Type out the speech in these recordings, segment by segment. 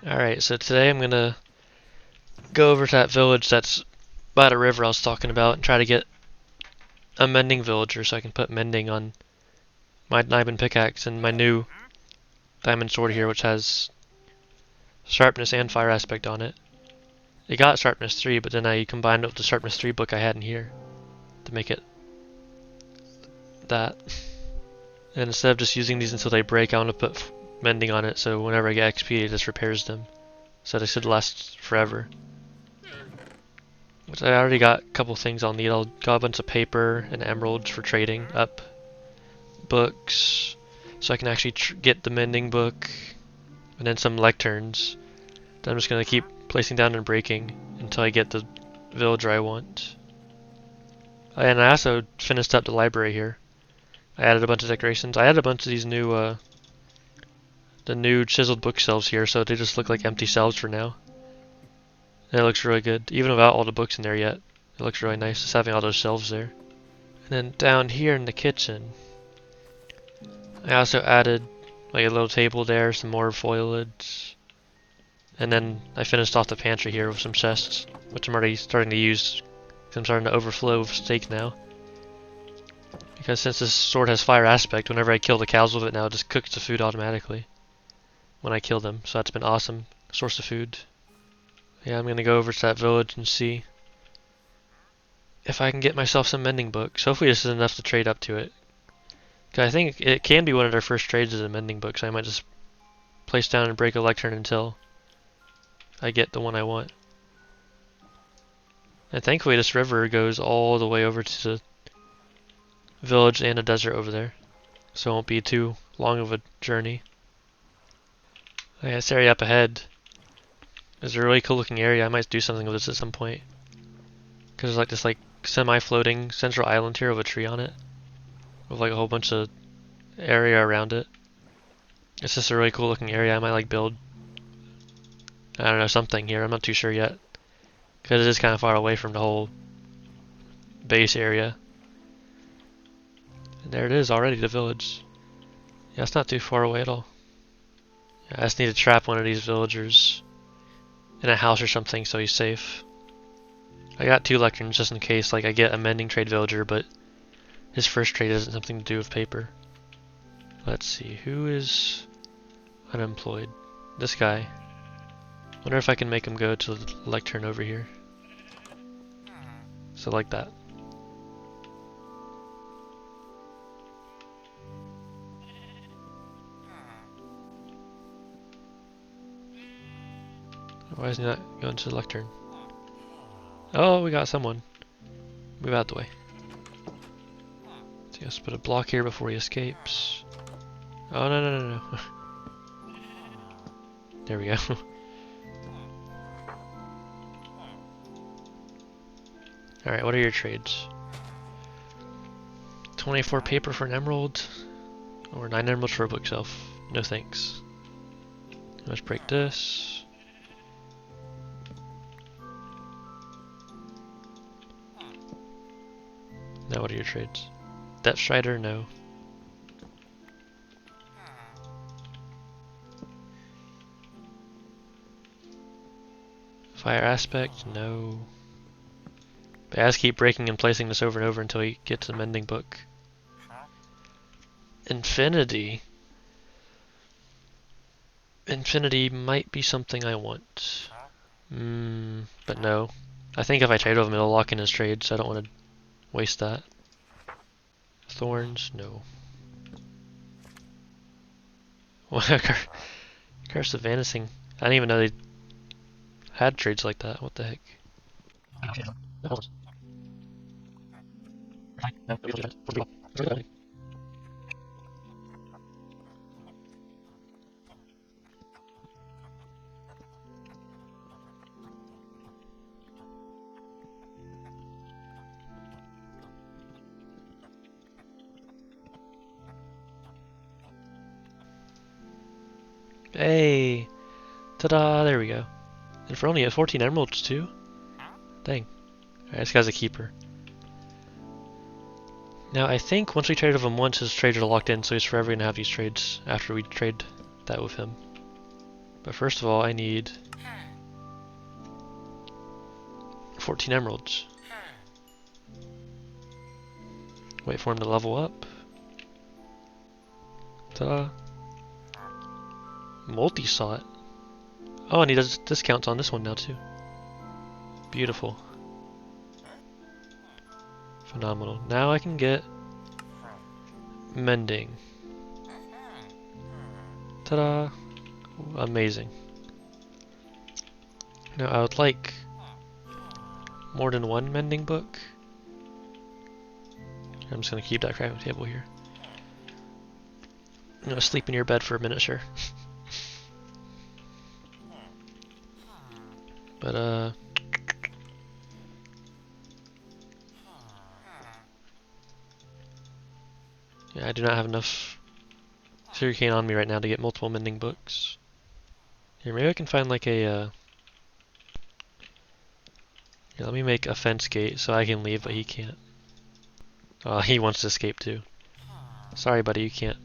Alright, so today I'm gonna go over to that village that's by the river I was talking about and try to get a mending villager so I can put mending on my diamond pickaxe and my new diamond sword here, which has sharpness and fire aspect on it. It got sharpness 3, but then I combined it with the sharpness 3 book I had in here to make it that. And instead of just using these until they break, I want to put mending on it so whenever I get XP it just repairs them. So they should last forever. Which I already got a couple things I'll need. I'll got a bunch of paper and emeralds for trading up, books, so I can actually get the mending book, and then some lecterns that I'm just going to keep placing down and breaking until I get the villager I want. And I also finished up the library here. I added a bunch of decorations. I added a bunch of these new, the new chiseled bookshelves here, so they just look like empty shelves for now. And it looks really good, even without all the books in there yet. It looks really nice just having all those shelves there. And then down here in the kitchen, I also added like a little table there, some more foliage. And then I finished off the pantry here with some chests, which I'm already starting to use because I'm starting to overflow with steak now. Because since this sword has fire aspect, whenever I kill the cows with it now, it just cooks the food automatically when I kill them. So that's been awesome source of food. Yeah, I'm gonna go over to that village and see if I can get myself some mending books. Hopefully this is enough to trade up to it. Cause I think it can be one of their first trades as a mending book, so I might just place down and break a lectern until I get the one I want. And thankfully this river goes all the way over to the village and a desert over there, so it won't be too long of a journey. Yeah, this area up ahead is a really cool looking area. I might do something with this at some point. Cause there's like this semi-floating central island here with a tree on it, with like a whole bunch of area around it. It's just a really cool looking area. I might like build, I don't know, something here. I'm not too sure yet, cause it is kind of far away from the whole base area. And there it is already, the village. Yeah, it's not too far away at all. Yeah, I just need to trap one of these villagers in a house or something so he's safe. I got 2 lecterns just in case like I get a mending trade villager, but his first trade isn't something to do with paper. Let's see, who is unemployed? This guy. Wonder if I can make him go to the lectern over here. So like that. Why is he not going to the lectern? Oh, we got someone. Move out the way. So let's put a block here before he escapes. Oh, no. There we go. Alright, what are your trades? 24 paper for an emerald, or 9 emeralds for a bookshelf. No thanks. Let's break this. Now what are your trades? Depth Strider? No. Fire Aspect? No. But I just keep breaking and placing this over and over until you get to the mending book. Infinity? Infinity might be something I want. But no. I think if I trade with him it'll lock in his trade, so I don't want to waste that. Thorns? No. Curse of Vanishing. I didn't even know they had trades like that. What the heck? Hey! Ta-da! There we go. And for only 14 emeralds too? Dang. Alright, this guy's a keeper. Now I think once we trade with him once, his trades are locked in, so he's forever gonna have these trades after we trade that with him. But first of all, I need 14 emeralds. Wait for him to level up. Ta-da. Multi-sought. Oh, and he does discounts on this one now too. Beautiful. Phenomenal. Now I can get Mending. Ta-da! Amazing. Now I would like more than one mending book. I'm just gonna keep that crafting table here. I'm gonna sleep in your bed for a minute, sure. But yeah, I do not have enough sugarcane on me right now to get multiple mending books. Here, maybe I can find like a here, let me make a fence gate so I can leave, but he can't. Oh, he wants to escape too. Sorry, buddy, you can't.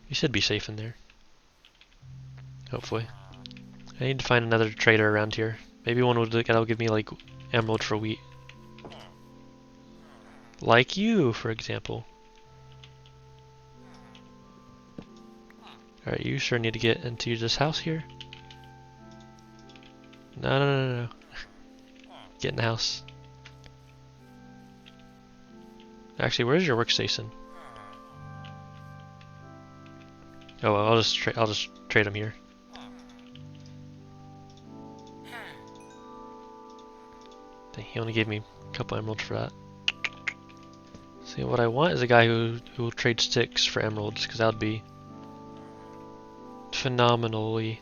You should be safe in there. Hopefully. I need to find another trader around here. Maybe one that'll give me like emerald for wheat. Like you, for example. Alright, you sure need to get into this house here. No. Get in the house. Actually, where's your workstation? Oh well, I'll just trade him here. Dang, he only gave me a couple emeralds for that. See, what I want is a guy who will trade sticks for emeralds, because that would be phenomenally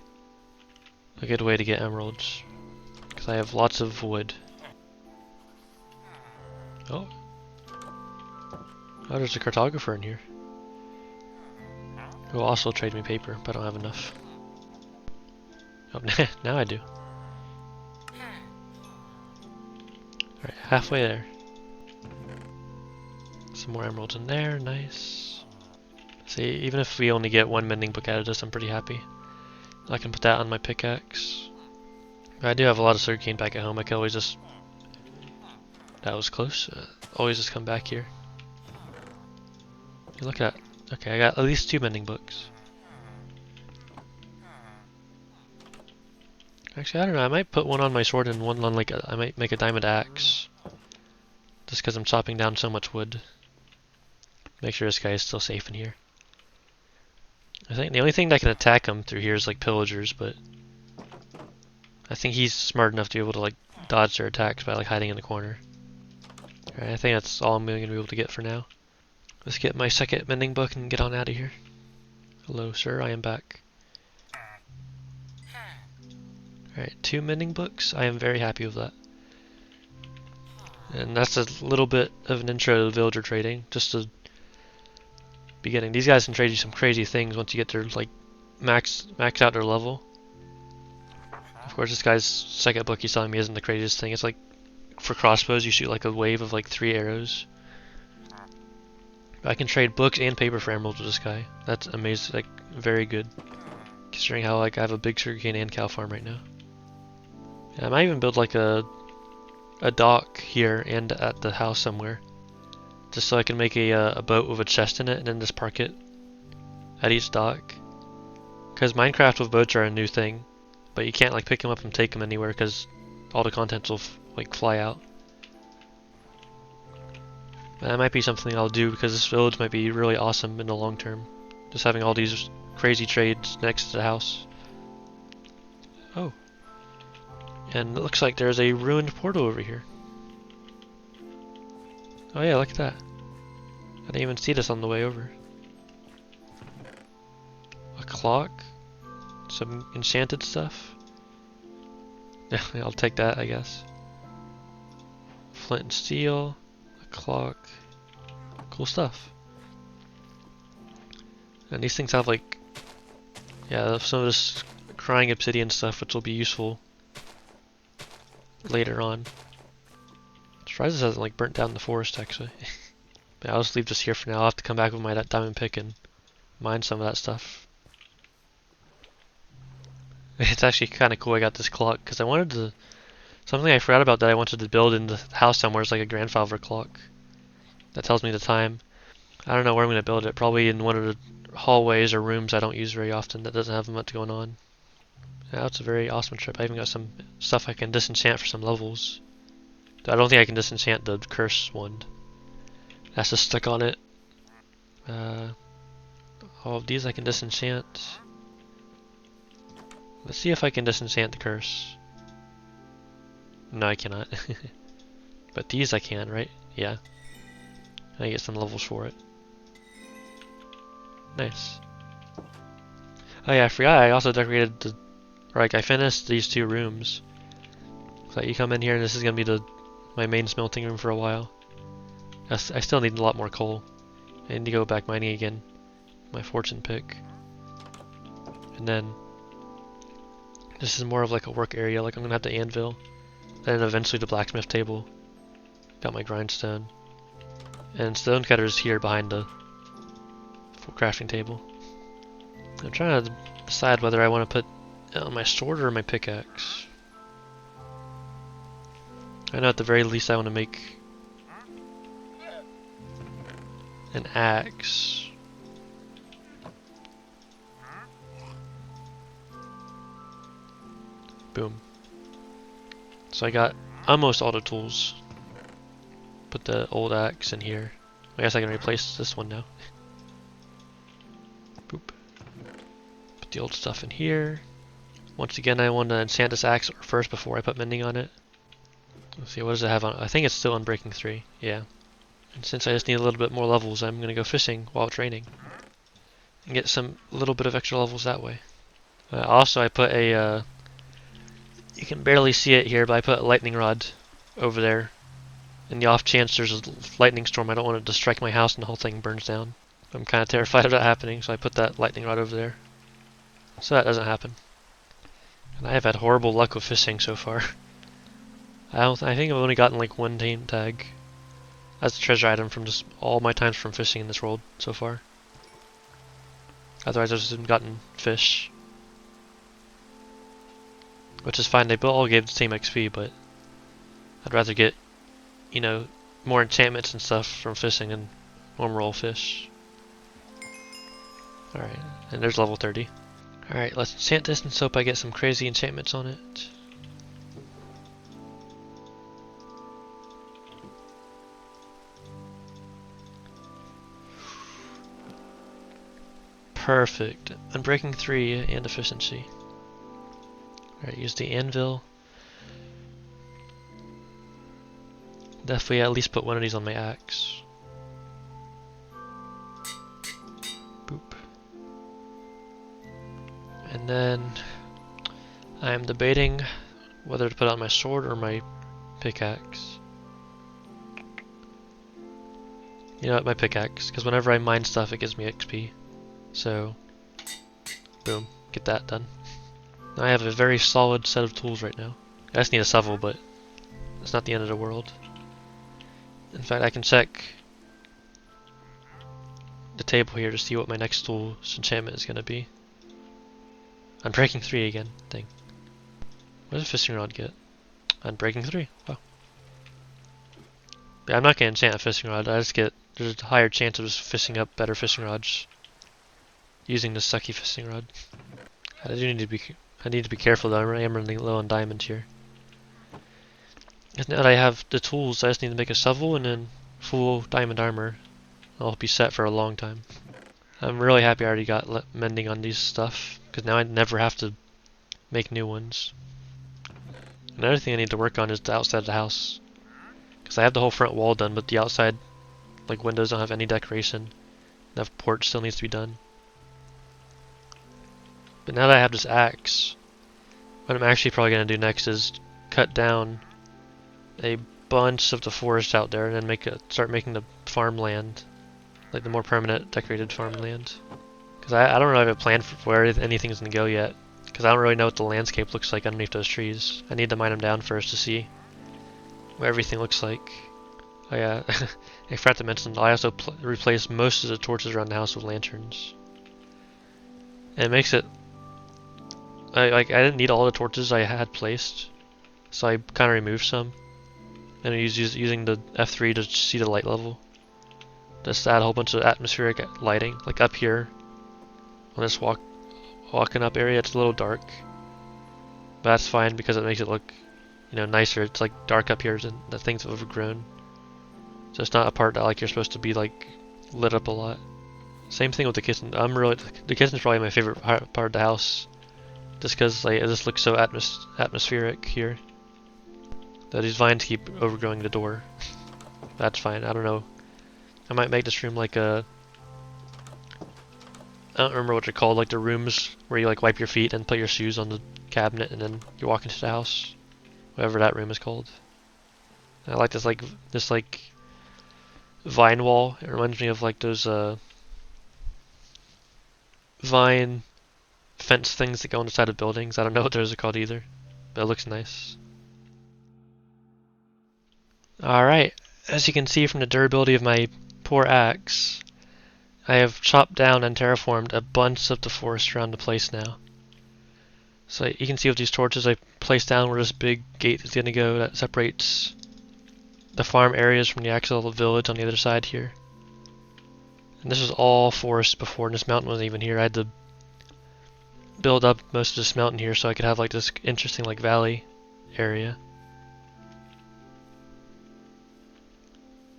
a good way to get emeralds. Because I have lots of wood. Oh, there's a cartographer in here. Who will also trade me paper, but I don't have enough. Oh, now I do. Alright, halfway there. Some more emeralds in there, nice. See, even if we only get one mending book out of this, I'm pretty happy. I can put that on my pickaxe. But I do have a lot of sugarcane back at home. I can always just... That was close. Always just come back here. Look at that. Okay, I got at least 2 mending books. Actually, I don't know. I might put one on my sword and one on I might make a diamond axe. Just because I'm chopping down so much wood. Make sure this guy is still safe in here. I think the only thing that can attack him through here is like pillagers, but I think he's smart enough to be able to like dodge their attacks by like hiding in the corner. Alright, I think that's all I'm going to be able to get for now. Let's get my second mending book and get on out of here. Hello, sir, I am back. Alright, 2 mending books. I am very happy with that. And that's a little bit of an intro to villager trading, just to beginning. These guys can trade you some crazy things once you get their like max out their level. Of course, this guy's second book he's telling me isn't the craziest thing. It's like for crossbows, you shoot like a wave of like 3 arrows. I can trade books and paper for emeralds with this guy. That's amazing, like very good, considering how like I have a big sugarcane and cow farm right now. And I might even build like a dock here and at the house somewhere, just so I can make a boat with a chest in it and then just park it at each dock. Because Minecraft with boats are a new thing, but you can't like pick them up and take them anywhere because all the contents will like fly out. That might be something I'll do because this village might be really awesome in the long term. Just having all these crazy trades next to the house. Oh. And it looks like there's a ruined portal over here. Oh yeah, look at that. I didn't even see this on the way over. A clock. Some enchanted stuff. Yeah, I'll take that, I guess. Flint and steel. Clock. Cool stuff. And these things have like, yeah, some of this crying obsidian stuff, which will be useful later on. Surprised this hasn't like burnt down the forest actually. But I'll just leave this here for now. I'll have to come back with my diamond pick and mine some of that stuff. It's actually kind of cool I got this clock, because I wanted to... Something I forgot about that I wanted to build in the house somewhere is like a grandfather clock. That tells me the time. I don't know where I'm going to build it. Probably in one of the hallways or rooms I don't use very often that doesn't have much going on. Yeah, that's a very awesome trip. I even got some stuff I can disenchant for some levels. I don't think I can disenchant the curse one. That's just stuck on it. All of these I can disenchant. Let's see if I can disenchant the curse. No, I cannot. But these I can, right? Yeah. I get some levels for it. Nice. Oh yeah, I forgot I also decorated the... Or like I finished these two rooms. So you come in here and this is going to be my main smelting room for a while. I still need a lot more coal. I need to go back mining again. My fortune pick. And then... This is more of like a work area, like I'm going to have the anvil. Then eventually the blacksmith table. Got my grindstone. And stonecutter's here behind the crafting table. I'm trying to decide whether I want to put it on my sword or my pickaxe. I know at the very least I want to make an axe. Boom. So I got almost all the tools. Put the old axe in here. I guess I can replace this one now. Boop. Put the old stuff in here. Once again, I want to enchant this axe first before I put mending on it. Let's see, what does it have on? I think it's still on breaking 3. Yeah. And since I just need a little bit more levels, I'm going to go fishing while training. And get some little bit of extra levels that way. Also, I put a... you can barely see it here, but I put a lightning rod over there. In the off chance there's a lightning storm, I don't want it to strike my house and the whole thing burns down. I'm kind of terrified of that happening, so I put that lightning rod over there. So that doesn't happen. And I have had horrible luck with fishing so far. I think I've only gotten like one team tag as a treasure item from just all my times from fishing in this world so far. Otherwise I've just gotten fish. Which is fine, they all gave the same XP, but I'd rather get, you know, more enchantments and stuff from fishing than normal fish. Alright, and there's level 30. Alright, let's enchant this and so hope I get some crazy enchantments on it. Perfect. Unbreaking 3 and efficiency. Alright, use the anvil. Definitely at least put one of these on my axe. Boop. And then I am debating whether to put on my sword or my pickaxe. You know what, my pickaxe, because whenever I mine stuff it gives me XP. So, boom, get that done. Now I have a very solid set of tools right now. I just need a shovel, but it's not the end of the world. In fact, I can check the table here to see what my next tool's enchantment is going to be. I'm breaking 3 again. Dang. What does a fishing rod get? I'm breaking 3. Wow. Yeah, I'm not going to enchant a fishing rod. I just get... There's a higher chance of just fishing up better fishing rods using the sucky fishing rod. I need to be careful though. I am running low on diamonds here. And now that I have the tools, I just need to make a shovel and then full diamond armor. I'll be set for a long time. I'm really happy I already got mending on these stuff, because now I never have to make new ones. Another thing I need to work on is the outside of the house. Because I have the whole front wall done, but the outside, like windows, don't have any decoration. The porch still needs to be done. But now that I have this axe, what I'm actually probably going to do next is cut down a bunch of the forest out there and then start making the farmland, like the more permanent decorated farmland. Because I don't really have a plan for where anything's going to go yet, because I don't really know what the landscape looks like underneath those trees. I need to mine them down first to see what everything looks like. Oh yeah, I forgot to mention, I also replaced most of the torches around the house with lanterns. And it makes it, I didn't need all the torches I had placed, so I kind of removed some. And I using the F3 to see the light level. Just to add a whole bunch of atmospheric lighting, like up here. On this walking up area, it's a little dark. But that's fine because it makes it look, nicer. It's like dark up here and the things overgrown. So it's not a part that like you're supposed to be like lit up a lot. Same thing with the kitchen. The kitchen's probably my favorite part of the house, just because like it just looks so atmospheric here. That these vines keep overgrowing the door. That's fine. I don't know. I might make this room like a. I don't remember what they're called. Like the rooms where you like wipe your feet and put your shoes on the cabinet and then you walk into the house. Whatever that room is called. I like this vine wall. It reminds me of like those vine fence things that go on the side of buildings. I don't know what those are called either, but it looks nice. Alright, as you can see from the durability of my poor axe, I have chopped down and terraformed a bunch of the forest around the place now. So you can see with these torches I placed down where this big gate is going to go that separates the farm areas from the actual village on the other side here. And this was all forest before, and this mountain wasn't even here. I had to build up most of this mountain here so I could have like this interesting like valley area.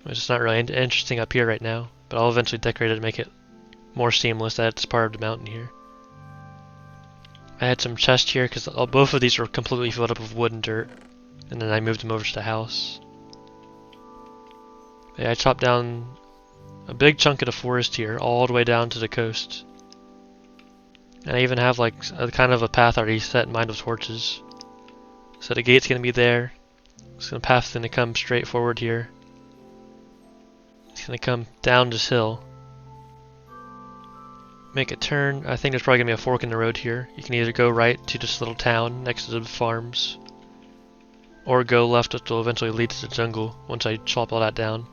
It's just not really interesting up here right now, but I'll eventually decorate it to make it more seamless that it's part of the mountain here. I had some chests here because both of these were completely filled up with wood and dirt, and then I moved them over to the house. Yeah, I chopped down a big chunk of the forest here, all the way down to the coast. And I even have like a kind of a path already set in mind with torches. So the gate's gonna be there. The path's gonna come straight forward here. It's gonna come down this hill. Make a turn. I think there's probably gonna be a fork in the road here. You can either go right to this little town next to the farms, or go left, which will eventually lead to the jungle once I chop all that down.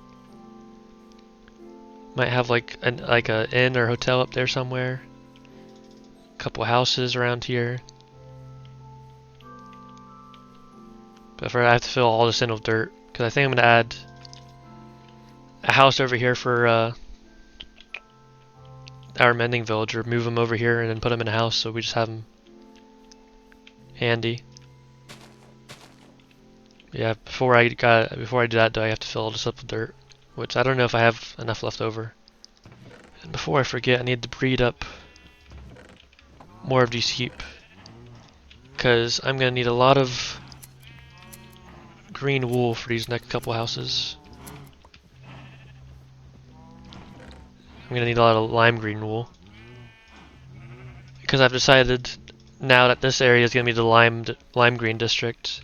Might have like a inn or hotel up there somewhere. A couple houses around here. But for I have to fill all this in with dirt because I think I'm gonna add a house over here for our mending villager. Move him over here and then put him in a house so we just have him handy. Yeah, before I do that, though, I have to fill all this up with dirt, which I don't know if I have enough left over. And before I forget, I need to breed up more of these sheep, because I'm gonna need a lot of green wool for these next couple houses. I'm gonna need a lot of lime green wool, because I've decided now that this area is gonna be the lime green district,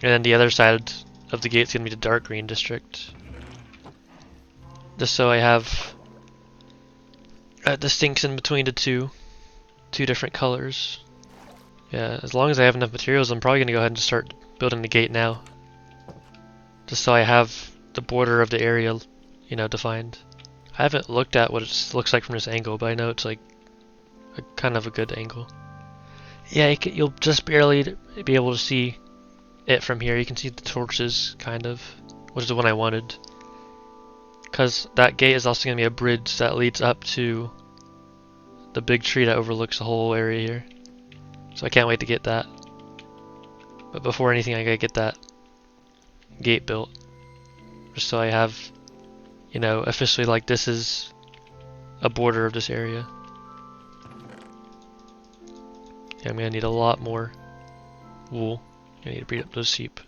and then the other side of the gate is gonna be the dark green district. Just so I have a distinction between the two different colors. Yeah, as long as I have enough materials, I'm probably gonna go ahead and just start building the gate now, just so I have the border of the area, defined. I haven't looked at what it looks like from this angle, but I know it's like kind of a good angle. Yeah, you'll just barely be able to see it from here. You can see the torches, kind of, which is the one I wanted. Because that gate is also going to be a bridge that leads up to the big tree that overlooks the whole area here. So I can't wait to get that. But before anything, I gotta get that gate built. Just so I have, officially like this is a border of this area. Yeah, I'm gonna need a lot more wool. I need to breed up those sheep.